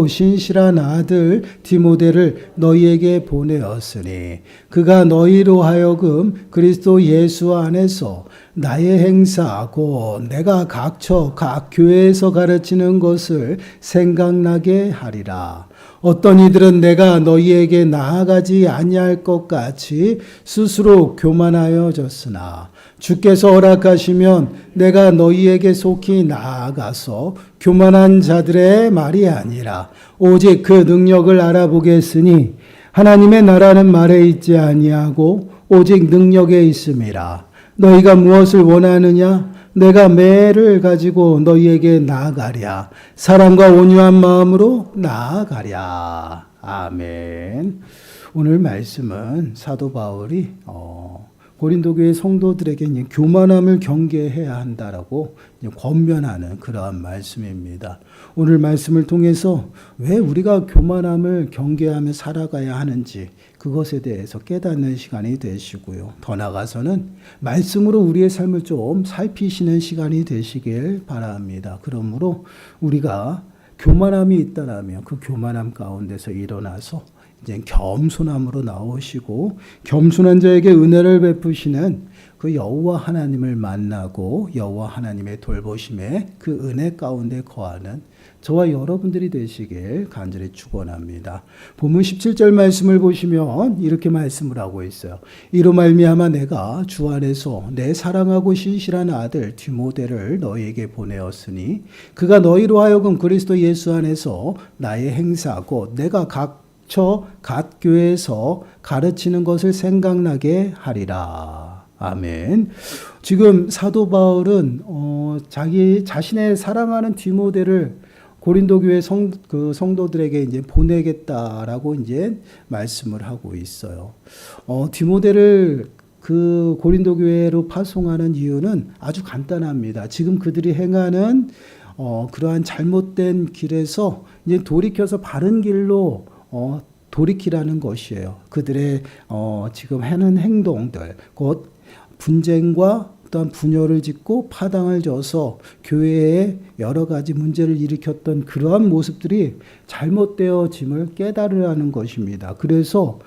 신실한 아들 디모데를 너희에게 보내었으니 그가 너희로 하여금 그리스도 예수 안에서 나의 행사하고 내가 각처 각 교회에서 가르치는 것을 생각나게 하리라. 어떤 이들은 내가 너희에게 나아가지 아니할 것 같이 스스로 교만하여졌으나 주께서 허락하시면 내가 너희에게 속히 나아가서 교만한 자들의 말이 아니라 오직 그 능력을 알아보겠으니 하나님의 나라는 말에 있지 아니하고 오직 능력에 있음이라. 너희가 무엇을 원하느냐? 내가 매를 가지고 너희에게 나아가랴. 사랑과 온유한 마음으로 나아가랴. 아멘. 오늘 말씀은 사도 바울이 고린도 교회 성도들에게 교만함을 경계해야 한다라고 권면하는 그러한 말씀입니다. 오늘 말씀을 통해서 왜 우리가 교만함을 경계하며 살아가야 하는지 그것에 대해서 깨닫는 시간이 되시고요. 더 나아가서는 말씀으로 우리의 삶을 좀 살피시는 시간이 되시길 바랍니다. 그러므로 우리가 교만함이 있다라면 그 교만함 가운데서 일어나서 이제 겸손함으로 나오시고 겸손한 자에게 은혜를 베푸시는 그 여호와 하나님을 만나고 여호와 하나님의 돌보심에 그 은혜 가운데 거하는 저와 여러분들이 되시길 간절히 축원합니다. 본문 17절 말씀을 보시면 이렇게 말씀을 하고 있어요. 이로 말미암아 내가 주 안에서 내 사랑하고 신실한 아들 디모데를 너희에게 보내었으니 그가 너희로 하여금 그리스도 예수 안에서 나의 행사하고 내가 각 교회에서 가르치는 것을 생각나게 하리라. 아멘. 지금 사도 바울은 자기 자신의 사랑하는 디모데를 고린도 교회 성도들에게 이제 보내겠다라고 이제 말씀을 하고 있어요. 디모데를 그 고린도 교회로 파송하는 이유는 아주 간단합니다. 지금 그들이 행하는 그러한 잘못된 길에서 이제 돌이켜서 바른 길로 돌이키라는 것이에요. 그들의 지금 하는 행동들, 곧 분쟁과 또한 분열을 짓고 파당을 져서 교회에 여러 가지 문제를 일으켰던 그러한 모습들이 잘못되어짐을 깨달으라는 것입니다. 그래서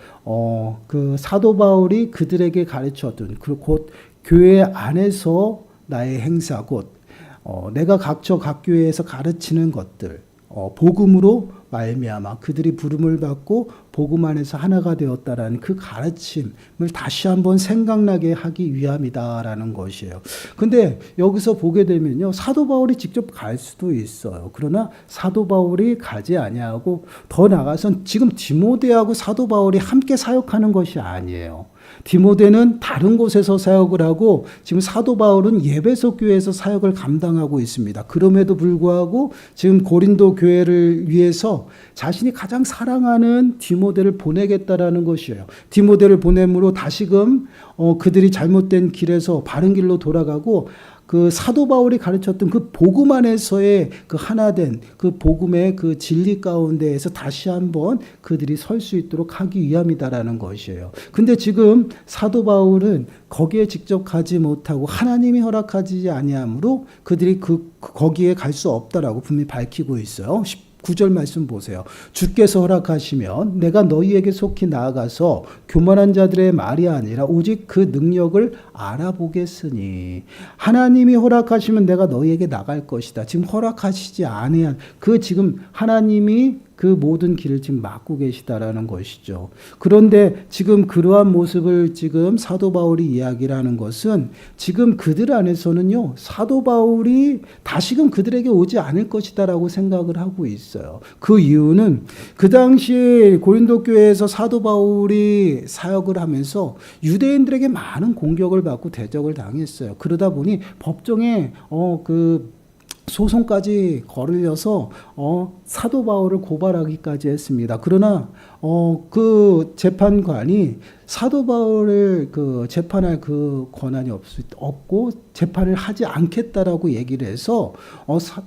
그 사도 바울이 그들에게 가르쳐둔 곧 교회 안에서 나의 행사, 곧 내가 각처 각 교회에서 가르치는 것들, 복음으로 말미암아 그들이 부름을 받고 복음 안에서 하나가 되었다라는 그 가르침을 다시 한번 생각나게 하기 위함이다라는 것이에요. 근데 여기서 보게 되면요, 사도 바울이 직접 갈 수도 있어요. 그러나 사도 바울이 가지 아니하고 더 나아가선 지금 디모데하고 사도 바울이 함께 사역하는 것이 아니에요. 디모데는 다른 곳에서 사역을 하고 지금 사도 바울은 예배소 교회에서 사역을 감당하고 있습니다. 그럼에도 불구하고 지금 고린도 교회를 위해서 자신이 가장 사랑하는 디모데를 보내겠다라는 것이에요. 디모데를 보냄으로 다시금 그들이 잘못된 길에서 바른 길로 돌아가고 그 사도 바울이 가르쳤던 그 복음 안에서의 그 하나된 그 복음의 그 진리 가운데에서 다시 한번 그들이 설 수 있도록 하기 위함이다라는 것이에요. 근데 지금 사도 바울은 거기에 직접 가지 못하고 하나님이 허락하지 아니하므로 그들이 거기에 갈 수 없다라고 분명히 밝히고 있어요. 9절 말씀 보세요. 주께서 허락하시면 내가 너희에게 속히 나아가서 교만한 자들의 말이 아니라 오직 그 능력을 알아보겠으니 하나님이 허락하시면 내가 너희에게 나갈 것이다. 지금 허락하시지 아니한 그 지금 하나님이 그 모든 길을 지금 막고 계시다라는 것이죠. 그런데 지금 그러한 모습을 지금 사도 바울이 이야기를 하는 것은 지금 그들 안에서는요, 사도 바울이 다시금 그들에게 오지 않을 것이다라고 생각을 하고 있어요. 그 이유는 그 당시 고린도 교회에서 사도 바울이 사역을 하면서 유대인들에게 많은 공격을 받고 대적을 당했어요. 그러다 보니 법정에 소송까지 거르려서 사도 바울을 고발하기까지 했습니다. 그러나 그 재판관이 사도 바울을 재판할 그 권한이 없고 재판을 하지 않겠다라고 얘기를 해서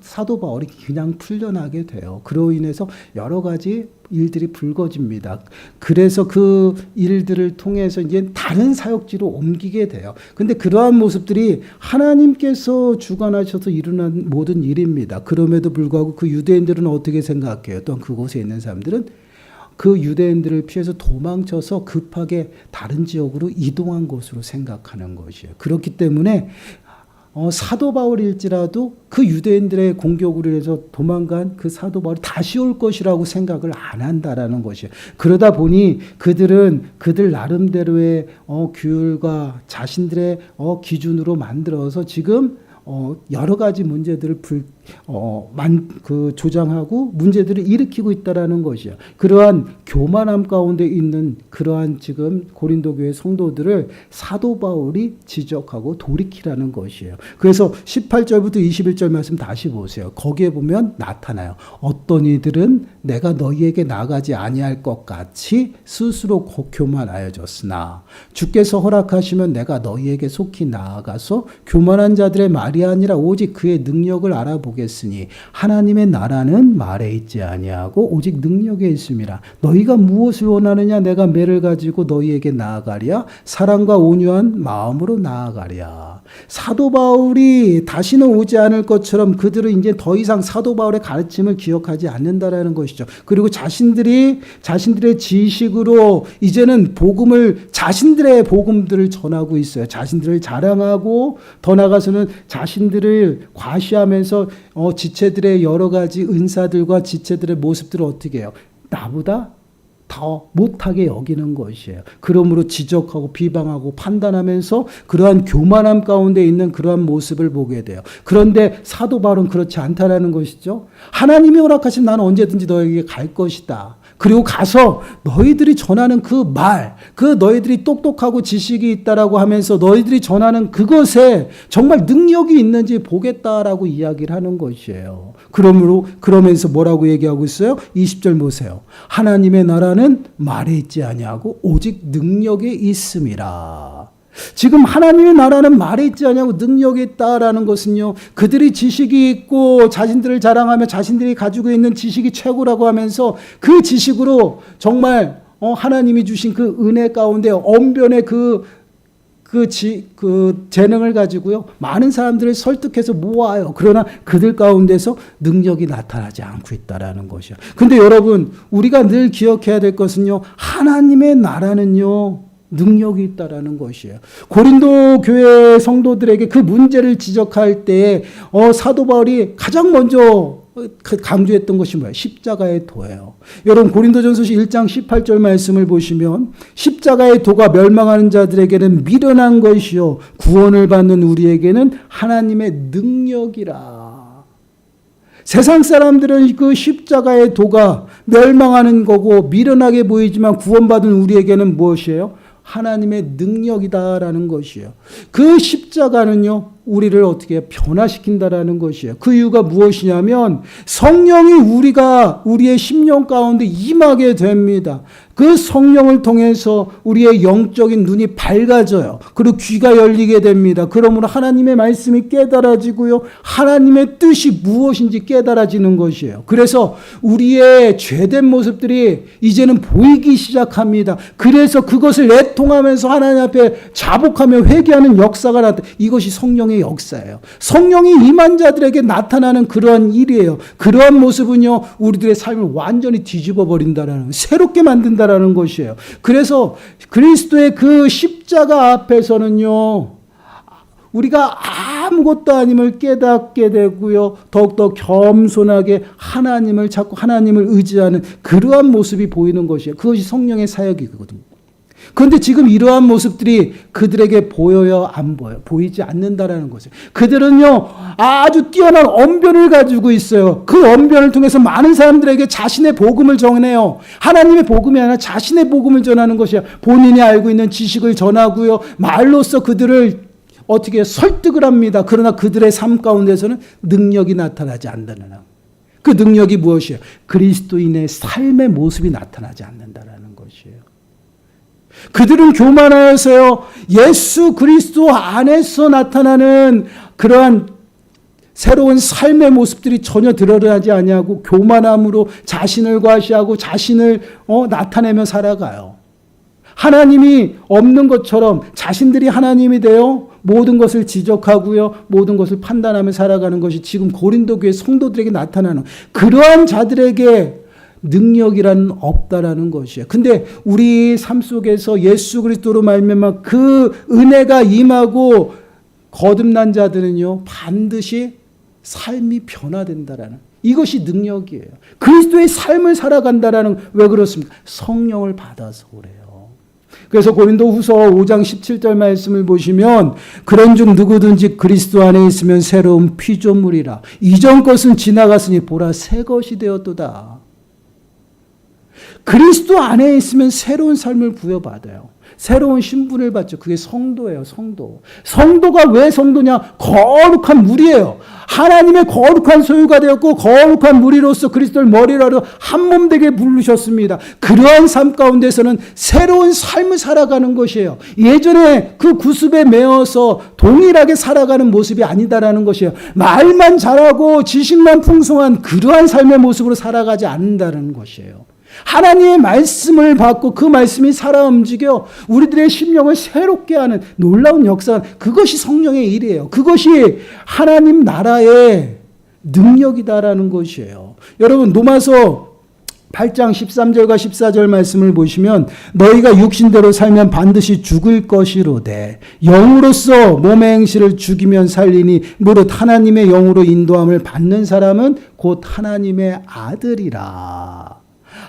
사도 바울이 그냥 풀려나게 돼요. 그로 인해서 여러 가지 일들이 불거집니다. 그래서 그 일들을 통해서 이제 다른 사역지로 옮기게 돼요. 근데 그러한 모습들이 하나님께서 주관하셔서 일어난 모든 일입니다. 그럼에도 불구하고 그 유대인들은 어떻게 어떻게 생각해요? 또한 그곳에 있는 사람들은 그 유대인들을 피해서 도망쳐서 급하게 다른 지역으로 이동한 것으로 생각하는 것이에요. 그렇기 때문에 사도 바울일지라도 그 유대인들의 공격으로 해서 도망간 그 사도 바울이 다시 올 것이라고 생각을 안 한다라는 것이에요. 그러다 보니 그들은 그들 나름대로의 규율과 자신들의 기준으로 만들어서 지금 여러 가지 문제들을 조장하고 문제들을 일으키고 있다라는 것이야. 그러한 교만함 가운데 있는 그러한 지금 고린도 교회 성도들을 사도 바울이 지적하고 돌이키라는 것이에요. 그래서 18절부터 21절 말씀 다시 보세요. 거기에 보면 나타나요. 어떤 이들은 내가 너희에게 나가지 아니할 것 같이 스스로 교만하여졌으나 주께서 허락하시면 내가 너희에게 속히 나아가서 교만한 자들의 말이 아니라 오직 그의 능력을 알아보겠으니 하나님의 나라는 말에 있지 아니하고 오직 능력에 있음이라. 너희가 무엇을 원하느냐? 내가 매를 가지고 너희에게 나아가랴. 사랑과 온유한 마음으로 나아가랴. 사도 바울이 다시는 오지 않을 것처럼 그들은 이제 더 이상 사도 바울의 가르침을 기억하지 않는다라는 것이죠. 그리고 자신들의 지식으로 이제는 자신들의 복음들을 전하고 있어요. 자신들을 자랑하고 더 나아가서는 자신들을 과시하면서 지체들의 여러 가지 은사들과 지체들의 모습들을 어떻게 해요? 나보다 더 못하게 여기는 것이에요. 그러므로 지적하고 비방하고 판단하면서 그러한 교만함 가운데 있는 그러한 모습을 보게 돼요. 그런데 사도 바울은 그렇지 않다라는 것이죠. 하나님이 허락하시면 나는 언제든지 너에게 갈 것이다. 그리고 가서 너희들이 전하는 그 말, 너희들이 똑똑하고 지식이 있다라고 하면서 너희들이 전하는 그것에 정말 능력이 있는지 보겠다라고 이야기를 하는 것이에요. 그러면서 뭐라고 얘기하고 있어요? 20절 보세요. 하나님의 나라는 말에 있지 아니하고 오직 능력에 있음이라. 지금 하나님의 나라는 말에 있지 않냐고 능력이 있다라는 것은요, 그들이 지식이 있고 자신들을 자랑하며 자신들이 가지고 있는 지식이 최고라고 하면서 그 지식으로 정말 하나님이 주신 그 은혜 가운데 언변의 그 재능을 가지고요, 많은 사람들을 설득해서 모아요. 그러나 그들 가운데서 능력이 나타나지 않고 있다라는 것이요. 근데 여러분, 우리가 늘 기억해야 될 것은요, 하나님의 나라는요, 능력이 있다라는 것이에요. 고린도 교회 성도들에게 그 문제를 지적할 때 사도 바울이 가장 먼저 강조했던 것이 뭐예요? 십자가의 도예요. 여러분, 고린도전서 1장 18절 말씀을 보시면 십자가의 도가 멸망하는 자들에게는 미련한 것이요 구원을 받는 우리에게는 하나님의 능력이라. 세상 사람들은 그 십자가의 도가 멸망하는 거고 미련하게 보이지만 구원받은 우리에게는 무엇이에요? 하나님의 능력이다라는 것이에요. 그 십자가는요, 우리를 어떻게 변화시킨다라는 것이에요. 그 이유가 무엇이냐면 성령이 우리의 심령 가운데 임하게 됩니다. 그 성령을 통해서 우리의 영적인 눈이 밝아져요. 그리고 귀가 열리게 됩니다. 그러므로 하나님의 말씀이 깨달아지고요, 하나님의 뜻이 무엇인지 깨달아지는 것이에요. 그래서 우리의 죄된 모습들이 이제는 보이기 시작합니다. 그래서 그것을 애통하면서 하나님 앞에 자복하며 회개하는 역사가 이것이 성령의 역사예요. 성령이 임한 자들에게 나타나는 그러한 일이에요. 그러한 모습은요, 우리들의 삶을 완전히 뒤집어 버린다라는, 새롭게 만든다라는 것이에요. 그래서 그리스도의 그 십자가 앞에서는요, 우리가 아무것도 아님을 깨닫게 되고요, 더욱더 겸손하게 하나님을 찾고 하나님을 의지하는 그러한 모습이 보이는 것이에요. 그것이 성령의 사역이거든요. 그런데 지금 이러한 모습들이 그들에게 보여요, 안 보여요? 보이지 않는다라는 거죠. 그들은요, 아주 뛰어난 언변을 가지고 있어요. 그 언변을 통해서 많은 사람들에게 자신의 복음을 전해요. 하나님의 복음이 아니라 자신의 복음을 전하는 것이야. 본인이 알고 있는 지식을 전하고요, 말로써 그들을 어떻게 설득을 합니다. 그러나 그들의 삶 가운데서는 능력이 나타나지 않는다는, 그 능력이 무엇이에요? 그리스도인의 삶의 모습이 나타나지 않는다라는 것이에요. 그들은 교만하여서요, 예수 그리스도 안에서 나타나는 그러한 새로운 삶의 모습들이 전혀 드러나지 아니하고 교만함으로 자신을 과시하고 자신을 나타내며 살아가요. 하나님이 없는 것처럼 자신들이 하나님이 되어 모든 것을 지적하고요. 모든 것을 판단하며 살아가는 것이 지금 고린도 교회 성도들에게 나타나는 그러한 자들에게 능력이라는 없다라는 것이에요. 근데 우리 삶 속에서 예수 그리스도로 말미암아 그 은혜가 임하고 거듭난 자들은요, 반드시 삶이 변화된다라는, 이것이 능력이에요. 그리스도의 삶을 살아간다라는, 왜 그렇습니까? 성령을 받아서 그래요. 그래서 고린도후서 5장 17절 말씀을 보시면, 그런즉 누구든지 그리스도 안에 있으면 새로운 피조물이라. 이전 것은 지나갔으니 보라 새 것이 되었도다. 그리스도 안에 있으면 새로운 삶을 부여받아요. 새로운 신분을 받죠. 그게 성도예요. 성도. 성도가 왜 성도냐? 거룩한 무리예요. 하나님의 거룩한 소유가 되었고 거룩한 무리로서 그리스도를 머리로 하러 한 몸 되게 부르셨습니다. 그러한 삶 가운데서는 새로운 삶을 살아가는 것이에요. 예전에 그 구습에 매어서 동일하게 살아가는 모습이 아니다라는 것이에요. 말만 잘하고 지식만 풍성한 그러한 삶의 모습으로 살아가지 않는다는 것이에요. 하나님의 말씀을 받고 그 말씀이 살아 움직여 우리들의 심령을 새롭게 하는 놀라운 역사, 그것이 성령의 일이에요. 그것이 하나님 나라의 능력이다라는 것이에요. 여러분, 로마서 8장 13절과 14절 말씀을 보시면, 너희가 육신대로 살면 반드시 죽을 것이로되 영으로서 몸의 행실을 죽이면 살리니 무릇 하나님의 영으로 인도함을 받는 사람은 곧 하나님의 아들이라.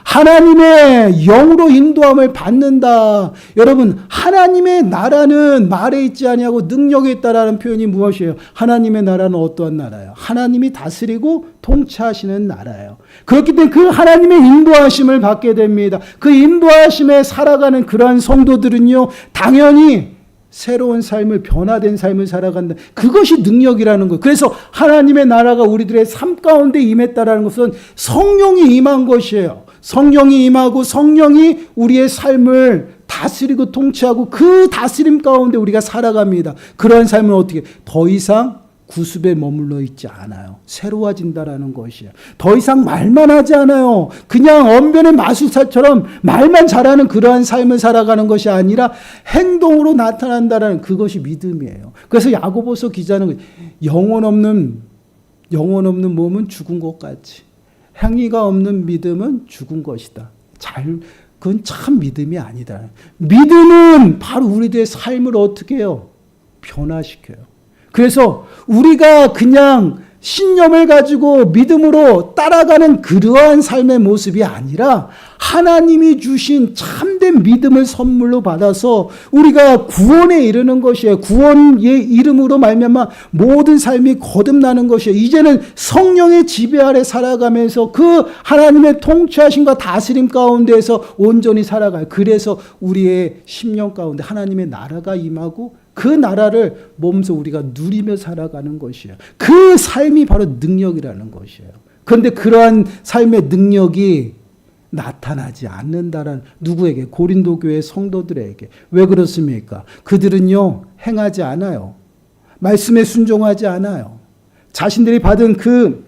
하나님의 영으로 인도함을 받는다. 여러분, 하나님의 나라는 말에 있지 아니하고 능력에 있다라는 표현이 무엇이에요? 하나님의 나라는 어떠한 나라예요? 하나님이 다스리고 통치하시는 나라예요. 그렇기 때문에 그 하나님의 인도하심을 받게 됩니다. 그 인도하심에 살아가는 그러한 성도들은요, 당연히 새로운 삶을, 변화된 삶을 살아간다. 그것이 능력이라는 거예요. 그래서 하나님의 나라가 우리들의 삶 가운데 임했다라는 것은 성령이 임한 것이에요. 성령이 임하고 성령이 우리의 삶을 다스리고 통치하고 그 다스림 가운데 우리가 살아갑니다. 그런 삶은 어떻게? 더 이상 구습에 머물러 있지 않아요. 새로워진다라는 것이에요. 더 이상 말만 하지 않아요. 그냥 언변의 마술사처럼 말만 잘하는 그러한 삶을 살아가는 것이 아니라 행동으로 나타난다라는, 그것이 믿음이에요. 그래서 야고보서 기자는 영혼 없는 몸은 죽은 것 같이, 행위가 없는 믿음은 죽은 것이다. 그건 참 믿음이 아니다. 믿음은 바로 우리들의 삶을 어떻게 해요? 변화시켜요. 그래서 우리가 그냥 신념을 가지고 믿음으로 따라가는 그러한 삶의 모습이 아니라 하나님이 주신 참된 믿음을 선물로 받아서 우리가 구원에 이르는 것이에요. 구원의 이름으로 말미암아 모든 삶이 거듭나는 것이에요. 이제는 성령의 지배 아래 살아가면서 그 하나님의 통치하심과 다스림 가운데에서 온전히 살아가요. 그래서 우리의 심령 가운데 하나님의 나라가 임하고 그 나라를 몸소 우리가 누리며 살아가는 것이에요. 그 삶이 바로 능력이라는 것이에요. 그런데 그러한 삶의 능력이 나타나지 않는다라는, 누구에게? 고린도 교회 성도들에게. 왜 그렇습니까? 그들은요, 행하지 않아요. 말씀에 순종하지 않아요. 자신들이 받은 그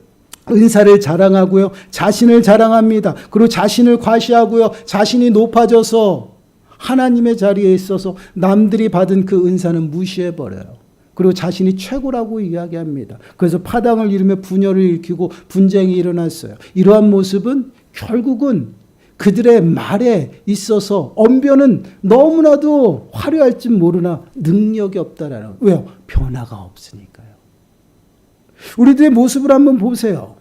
은사를 자랑하고요, 자신을 자랑합니다. 그리고 자신을 과시하고요, 자신이 높아져서 하나님의 자리에 있어서 남들이 받은 그 은사는 무시해버려요. 그리고 자신이 최고라고 이야기합니다. 그래서 파당을 이루며 분열을 일으키고 분쟁이 일어났어요. 이러한 모습은 결국은 그들의 말에 있어서 언변은 너무나도 화려할 줄 모르나 능력이 없다라는. 왜요? 변화가 없으니까요. 우리들의 모습을 한번 보세요.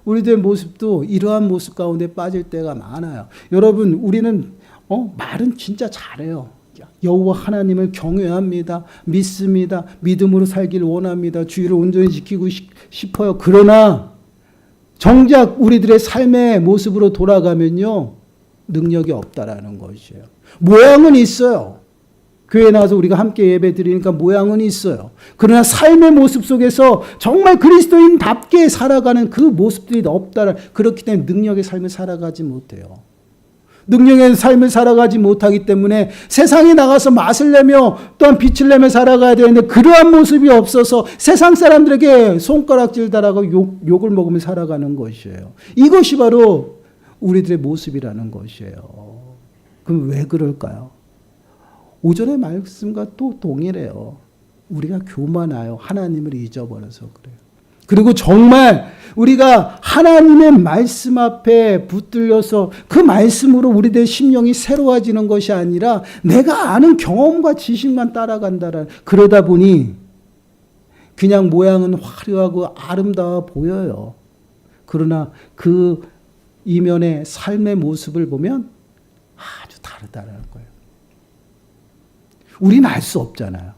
우리들의 모습도 이러한 모습 가운데 빠질 때가 많아요. 여러분, 우리는 말은 진짜 잘해요. 여호와 하나님을 경외합니다. 믿습니다. 믿음으로 살기를 원합니다. 주의를 온전히 지키고 싶어요. 그러나 정작 우리들의 삶의 모습으로 돌아가면요, 능력이 없다라는 것이에요. 모양은 있어요. 교회에 나와서 우리가 함께 예배 드리니까 모양은 있어요. 그러나 삶의 모습 속에서 정말 그리스도인답게 살아가는 그 모습들이 없다라. 그렇기 때문에 능력의 삶을 살아가지 못해요. 능력의 삶을 살아가지 못하기 때문에 세상에 나가서 맛을 내며 또한 빛을 내며 살아가야 되는데 그러한 모습이 없어서 세상 사람들에게 손가락질 달하고 욕을 먹으며 살아가는 것이에요. 이것이 바로 우리들의 모습이라는 것이에요. 그럼 왜 그럴까요? 오전의 말씀과 또 동일해요. 우리가 교만하여 하나님을 잊어버려서 그래요. 그리고 정말 우리가 하나님의 말씀 앞에 붙들려서 그 말씀으로 우리들의 심령이 새로워지는 것이 아니라 내가 아는 경험과 지식만 따라간다라는, 그러다 보니 그냥 모양은 화려하고 아름다워 보여요. 그러나 그 이면의 삶의 모습을 보면 아주 다르다라는 거예요. 우리는 알 수 없잖아요.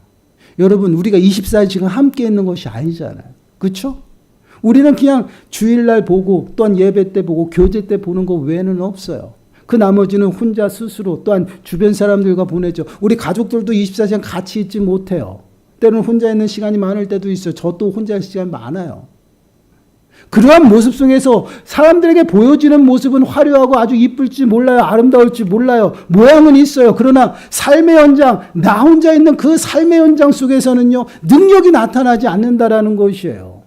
여러분, 우리가 24시간 함께 있는 것이 아니잖아요. 그렇죠? 우리는 그냥 주일날 보고 또한 예배 때 보고 교제 때 보는 것 외에는 없어요. 그 나머지는 혼자 스스로 또한 주변 사람들과 보내죠. 우리 가족들도 24시간 같이 있지 못해요. 때로는 혼자 있는 시간이 많을 때도 있어요. 저도 혼자 있는 시간이 많아요. 그러한 모습 속에서 사람들에게 보여지는 모습은 화려하고 아주 이쁠지 몰라요. 아름다울지 몰라요. 모양은 있어요. 그러나 삶의 현장, 나 혼자 있는 그 삶의 현장 속에서는요, 능력이 나타나지 않는다라는 것이에요.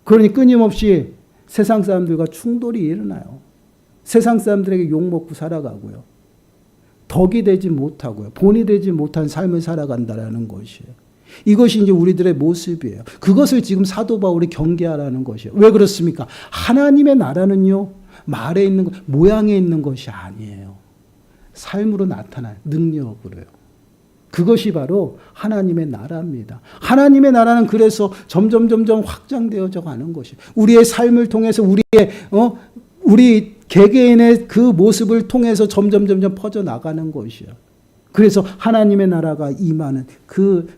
그러니 끊임없이 세상 사람들과 충돌이 일어나요. 세상 사람들에게 욕먹고 살아가고요. 덕이 되지 못하고요. 본이 되지 못한 삶을 살아간다라는 것이에요. 이것이 이제 우리들의 모습이에요. 그것을 지금 사도 바울이 경계하라는 것이에요. 왜 그렇습니까? 하나님의 나라는요, 말에 있는 것, 모양에 있는 것이 아니에요. 삶으로 나타나요. 능력으로요. 그것이 바로 하나님의 나라입니다. 하나님의 나라는 그래서 점점 확장되어져 가는 것이에요. 우리의 삶을 통해서 우리 개개인의 그 모습을 통해서 점점 퍼져나가는 것이에요. 그래서 하나님의 나라가 임하는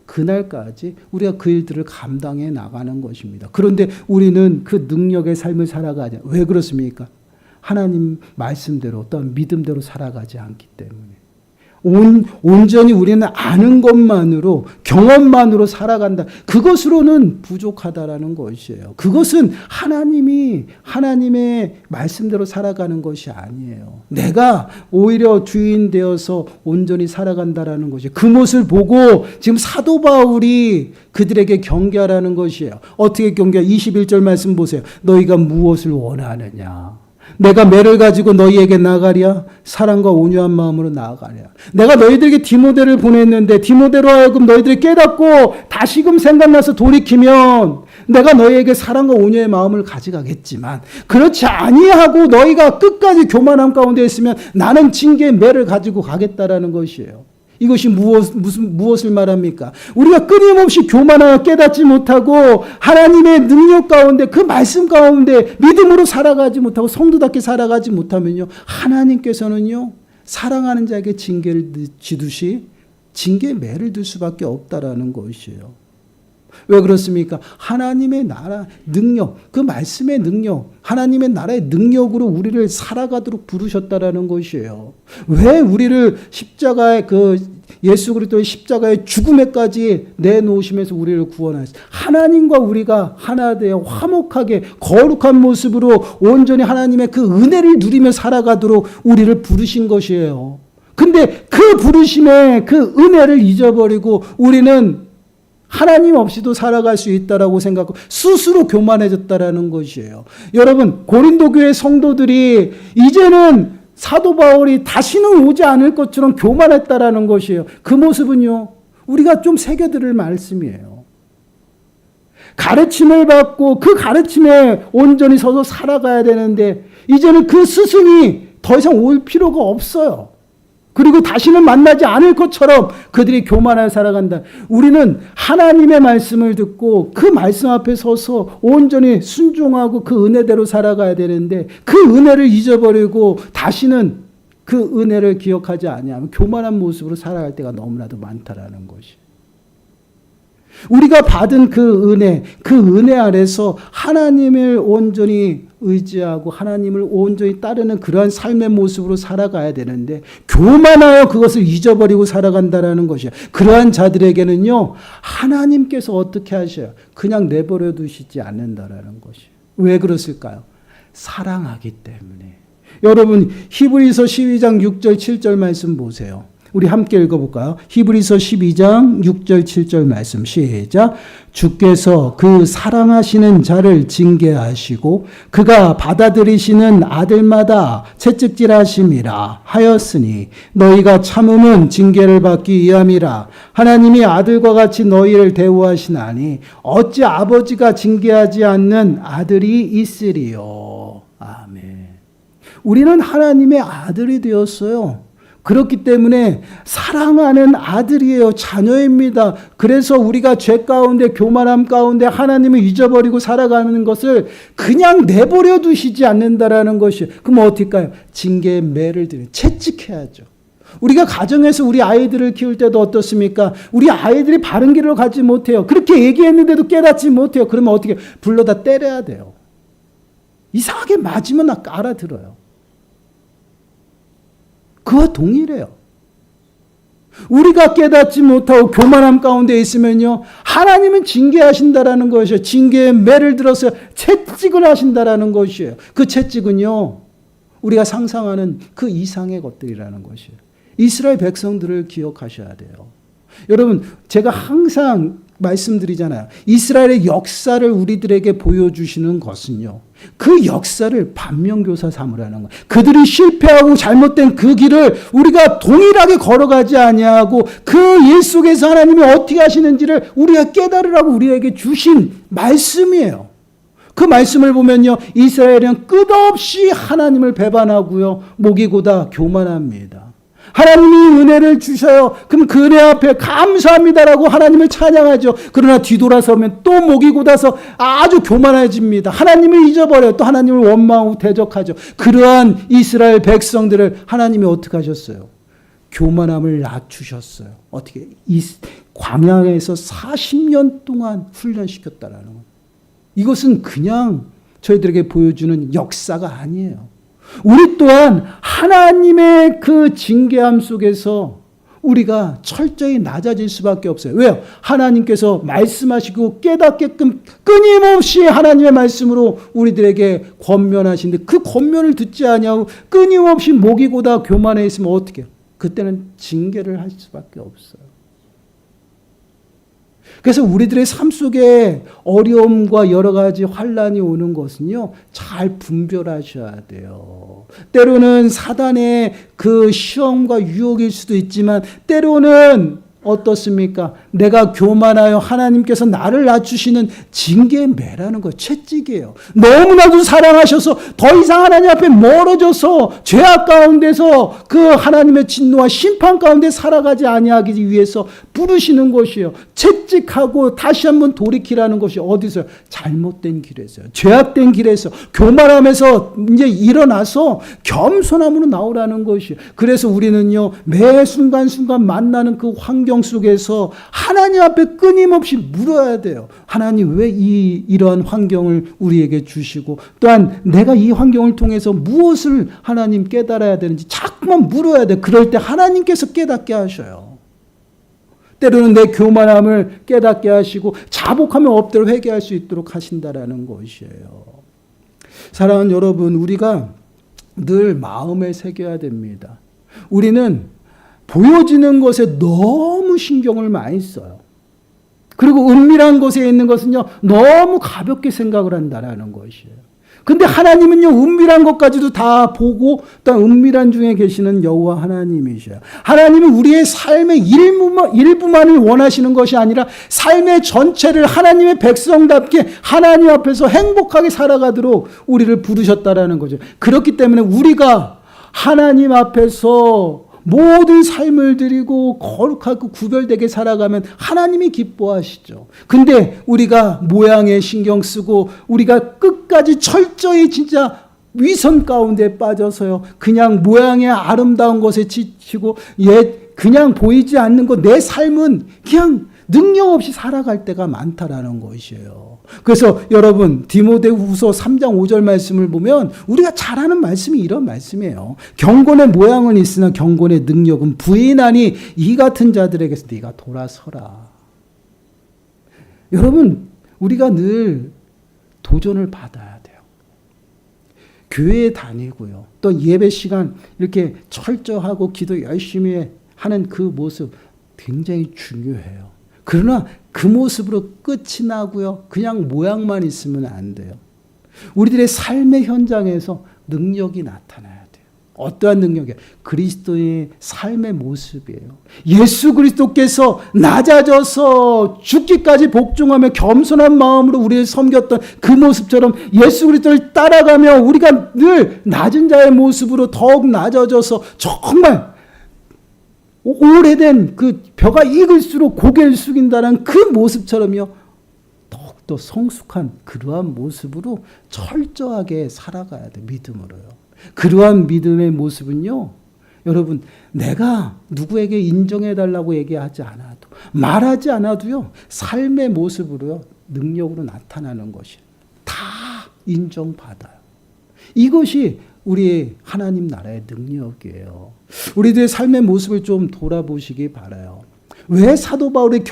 그날까지 우리가 그 일들을 감당해 나가는 것입니다. 그런데 우리는 그 능력의 삶을 살아가지, 왜 그렇습니까? 하나님 말씀대로 어떤 믿음대로 살아가지 않기 때문에. 온전히 우리는 아는 것만으로, 경험만으로 살아간다. 그것으로는 부족하다라는 것이에요. 그것은 하나님의 말씀대로 살아가는 것이 아니에요. 내가 오히려 주인 되어서 온전히 살아간다라는 것이에요. 그 모습을 보고 지금 사도 바울이 그들에게 경계하라는 것이에요. 어떻게 경계해? 21절 말씀 보세요. 너희가 무엇을 원하느냐? 내가 매를 가지고 너희에게 나아가랴? 사랑과 온유한 마음으로 나아가랴? 내가 너희들에게 디모데를 보냈는데 디모데로 하여금 너희들이 깨닫고 다시금 생각나서 돌이키면 내가 너희에게 사랑과 온유의 마음을 가져가겠지만, 그렇지 아니하고 너희가 끝까지 교만함 가운데 있으면 나는 징계의 매를 가지고 가겠다라는 것이에요. 이것이 무엇을 말합니까? 우리가 끊임없이 교만하고 깨닫지 못하고 하나님의 능력 가운데, 그 말씀 가운데 믿음으로 살아가지 못하고 성도답게 살아가지 못하면요, 하나님께서는요, 사랑하는 자에게 징계를 지듯이 징계의 매를 들 수밖에 없다라는 것이에요. 왜 그렇습니까? 하나님의 나라 능력, 그 말씀의 능력, 하나님의 나라의 능력으로 우리를 살아가도록 부르셨다라는 것이에요. 왜 우리를 십자가의 예수 그리스도의 십자가의 죽음에까지 내놓으시면서 우리를 구원하셨어요? 하나님과 우리가 하나 되어 화목하게 거룩한 모습으로 온전히 하나님의 그 은혜를 누리며 살아가도록 우리를 부르신 것이에요. 근데 그 부르심의 그 은혜를 잊어버리고 우리는 하나님 없이도 살아갈 수 있다라고 생각하고 스스로 교만해졌다라는 것이에요. 여러분, 고린도 교회 성도들이 이제는 사도 바울이 다시는 오지 않을 것처럼 교만했다라는 것이에요. 그 모습은요, 우리가 좀 새겨들을 말씀이에요. 가르침을 받고 그 가르침에 온전히 서서 살아가야 되는데 이제는 그 스승이 더 이상 올 필요가 없어요. 그리고 다시는 만나지 않을 것처럼 그들이 교만하여 살아간다. 우리는 하나님의 말씀을 듣고 그 말씀 앞에 서서 온전히 순종하고 그 은혜대로 살아가야 되는데 그 은혜를 잊어버리고 다시는 그 은혜를 기억하지 아니하면 교만한 모습으로 살아갈 때가 너무나도 많다라는 것이. 우리가 받은 그 은혜 아래서 하나님을 온전히 의지하고 하나님을 온전히 따르는 그러한 삶의 모습으로 살아가야 되는데 교만하여 그것을 잊어버리고 살아간다라는 것이에요. 그러한 자들에게는요, 하나님께서 어떻게 하셔요? 그냥 내버려 두시지 않는다라는 것이에요. 왜 그랬을까요? 사랑하기 때문에. 여러분, 히브리서 12장 6절 7절 말씀 보세요. 우리 함께 읽어볼까요? 히브리서 12장 6절 7절 말씀 시작. 주께서 그 사랑하시는 자를 징계하시고 그가 받아들이시는 아들마다 채찍질하심이라 하였으니 너희가 참음은 징계를 받기 위함이라. 하나님이 아들과 같이 너희를 대우하시나니 어찌 아버지가 징계하지 않는 아들이 있으리요. 아멘. 우리는 하나님의 아들이 되었어요. 그렇기 때문에 사랑하는 아들이에요. 자녀입니다. 그래서 우리가 죄 가운데, 교만함 가운데 하나님을 잊어버리고 살아가는 것을 그냥 내버려 두시지 않는다라는 것이에요. 그럼 어떨까요? 징계의 매를 들여 채찍해야죠. 우리가 가정에서 우리 아이들을 키울 때도 어떻습니까? 우리 아이들이 바른 길을 가지 못해요. 그렇게 얘기했는데도 깨닫지 못해요. 그러면 어떻게 불러다 때려야 돼요. 이상하게 맞으면 알아들어요. 그와 동일해요. 우리가 깨닫지 못하고 교만함 가운데 있으면요, 하나님은 징계하신다라는 것이에요. 징계의 매를 들어서 채찍을 하신다라는 것이에요. 그 채찍은요, 우리가 상상하는 그 이상의 것들이라는 것이에요. 이스라엘 백성들을 기억하셔야 돼요. 여러분, 제가 항상 말씀드리잖아요. 이스라엘의 역사를 우리들에게 보여주시는 것은요, 그 역사를 반면교사 삼으라는 거예요. 그들이 실패하고 잘못된 그 길을 우리가 동일하게 걸어가지 아니하고 그 일 속에서 하나님이 어떻게 하시는지를 우리가 깨달으라고 우리에게 주신 말씀이에요. 그 말씀을 보면요, 이스라엘은 끝없이 하나님을 배반하고요, 목이 고다 교만합니다. 하나님이 은혜를 주셔요. 그럼 그 은혜 앞에 감사합니다라고 하나님을 찬양하죠. 그러나 뒤돌아서면 또 목이 곧아서 아주 교만해집니다. 하나님을 잊어버려요. 또 하나님을 원망하고 대적하죠. 그러한 이스라엘 백성들을 하나님이 어떻게 하셨어요? 교만함을 낮추셨어요. 어떻게? 광야에서 40년 동안 훈련시켰다라는 거예요. 이것은 그냥 저희들에게 보여주는 역사가 아니에요. 우리 또한 하나님의 그 징계함 속에서 우리가 철저히 낮아질 수밖에 없어요. 왜요? 하나님께서 말씀하시고 깨닫게끔 끊임없이 하나님의 말씀으로 우리들에게 권면하시는데 그 권면을 듣지 아니하고 끊임없이 목이 고다 교만해 있으면 어떻게 해요? 그때는 징계를 할 수밖에 없어요. 그래서 우리들의 삶 속에 어려움과 여러 가지 환난이 오는 것은요, 잘 분별하셔야 돼요. 때로는 사단의 그 시험과 유혹일 수도 있지만 때로는 어떻습니까? 내가 교만하여 하나님께서 나를 낮추시는 징계의 매라는 거, 채찍이에요. 너무나도 사랑하셔서 더 이상 하나님 앞에 멀어져서 죄악 가운데서 그 하나님의 진노와 심판 가운데 살아가지 아니하기 위해서 부르시는 것이에요. 채찍하고 다시 한번 돌이키라는 것이 어디서요? 잘못된 길에서요. 죄악된 길에서 교만함에서 이제 일어나서 겸손함으로 나오라는 것이에요. 그래서 우리는요, 매 순간순간 만나는 그 환경 속에서 하나님 앞에 끊임없이 물어야 돼요. 하나님 왜 이러한 환경을 우리에게 주시고 또한 내가 이 환경을 통해서 무엇을 하나님 깨달아야 되는지 자꾸만 물어야 돼요. 그럴 때 하나님께서 깨닫게 하셔요. 때로는 내 교만함을 깨닫게 하시고 자복하면 업대로 회개할 수 있도록 하신다라는 것이에요. 사랑하는 여러분, 우리가 늘 마음에 새겨야 됩니다. 우리는 보여지는 것에 너무 신경을 많이 써요. 그리고 은밀한 곳에 있는 것은요, 너무 가볍게 생각을 한다라는 것이에요. 근데 하나님은요, 은밀한 것까지도 다 보고 또 은밀한 중에 계시는 여호와 하나님이셔요. 하나님은 우리의 삶의 일부만을 원하시는 것이 아니라 삶의 전체를 하나님의 백성답게 하나님 앞에서 행복하게 살아가도록 우리를 부르셨다라는 거죠. 그렇기 때문에 우리가 하나님 앞에서 모든 삶을 드리고 거룩하고 구별되게 살아가면 하나님이 기뻐하시죠. 근데 우리가 모양에 신경 쓰고 우리가 끝까지 철저히 진짜 위선 가운데 빠져서요, 그냥 모양의 아름다운 것에 지치고 그냥 보이지 않는 것, 내 삶은 그냥 능력 없이 살아갈 때가 많다라는 것이에요. 그래서 여러분, 디모데후서 3장 5절 말씀을 보면 우리가 잘 아는 말씀이 이런 말씀이에요. 경건의 모양은 있으나 경건의 능력은 부인하니 이 같은 자들에게서 네가 돌아서라. 여러분, 우리가 늘 도전을 받아야 돼요. 교회에 다니고요, 또 예배 시간 이렇게 철저하고 기도 열심히 하는 그 모습 굉장히 중요해요. 그러나 그 모습으로 끝이 나고요. 그냥 모양만 있으면 안 돼요. 우리들의 삶의 현장에서 능력이 나타나야 돼요. 어떠한 능력이에요? 그리스도의 삶의 모습이에요. 예수 그리스도께서 낮아져서 죽기까지 복종하며 겸손한 마음으로 우리를 섬겼던 그 모습처럼 예수 그리스도를 따라가며 우리가 늘 낮은 자의 모습으로 더욱 낮아져서 정말 오래된 그 벼가 익을수록 고개를 숙인다는 그 모습처럼요. 더욱더 성숙한 그러한 모습으로 철저하게 살아가야 돼. 믿음으로요. 그러한 믿음의 모습은요. 여러분 내가 누구에게 인정해달라고 얘기하지 않아도 말하지 않아도요. 삶의 모습으로요. 능력으로 나타나는 것이 다 인정받아요. 이것이 우리 하나님 나라의 능력이에요. 우리들의 삶의 모습을 좀 돌아보시기 바라요. 왜 사도 바울의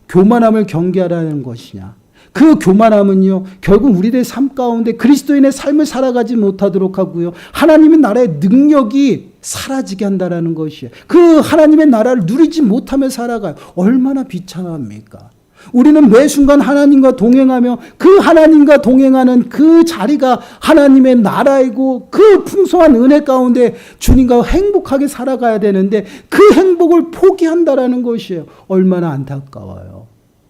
교만함을 경계하라는 것이냐? 그 교만함은요, 결국 우리들의 삶 가운데 그리스도인의 삶을 살아가지 못하도록 하고요, 하나님의 나라의 능력이 사라지게 한다라는 것이에요. 그 하나님의 나라를 누리지 못하며 살아가요. 얼마나 비참합니까? 우리는 매 순간 하나님과 동행하며 그 하나님과 동행하는 그 자리가 하나님의 나라이고 그 풍성한 은혜 가운데 주님과 행복하게 살아가야 되는데 그 행복을 포기한다라는 것이에요. 얼마나 안타까워요.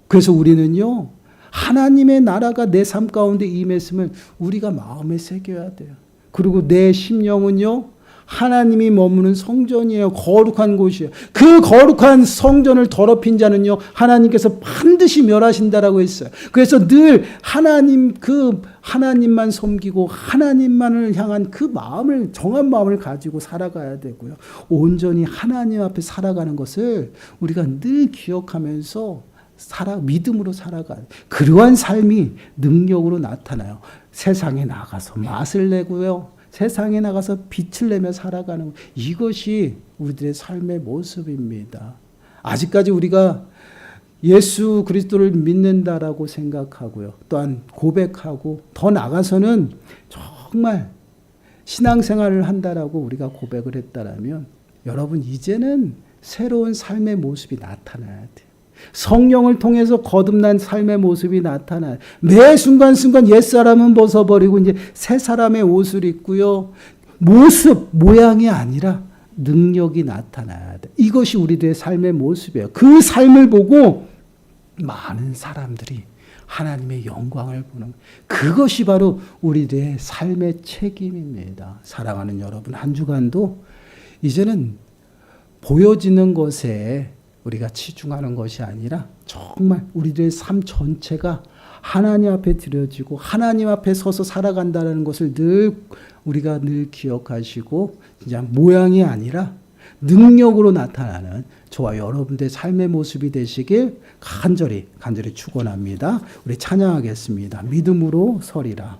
그래서 우리는요, 하나님의 나라가 내 삶 가운데 임했음을 우리가 마음에 새겨야 돼요. 그리고 내 심령은요, 하나님이 머무는 성전이에요. 거룩한 곳이에요. 그 거룩한 성전을 더럽힌 자는요, 하나님께서 반드시 멸하신다라고 했어요. 그래서 늘 하나님만 섬기고 하나님만을 향한 그 마음을, 정한 마음을 가지고 살아가야 되고요. 온전히 하나님 앞에 살아가는 것을 우리가 늘 기억하면서 믿음으로 살아가요. 그러한 삶이 능력으로 나타나요. 세상에 나가서 맛을 내고요. 세상에 나가서 빛을 내며 살아가는 것. 이것이 우리들의 삶의 모습입니다. 아직까지 우리가 예수 그리스도를 믿는다라고 생각하고요. 또한 고백하고 더 나가서는 정말 신앙생활을 한다라고 우리가 고백을 했다라면 여러분 이제는 새로운 삶의 모습이 나타나야 돼요. 성령을 통해서 거듭난 삶의 모습이 나타나요. 매 순간순간 옛사람은 벗어버리고 이제 새 사람의 옷을 입고요. 모양이 아니라 능력이 나타나야 돼. 이것이 우리들의 삶의 모습이에요. 그 삶을 보고 많은 사람들이 하나님의 영광을 보는, 그것이 바로 우리들의 삶의 책임입니다. 사랑하는 여러분, 한 주간도 이제는 보여지는 것에 우리가 치중하는 것이 아니라 정말 우리들의 삶 전체가 하나님 앞에 드려지고 하나님 앞에 서서 살아간다는 것을 우리가 늘 기억하시고 진짜 모양이 아니라 능력으로 나타나는 저와 여러분들의 삶의 모습이 되시길 간절히 축원합니다. 우리 찬양하겠습니다. 믿음으로 서리라.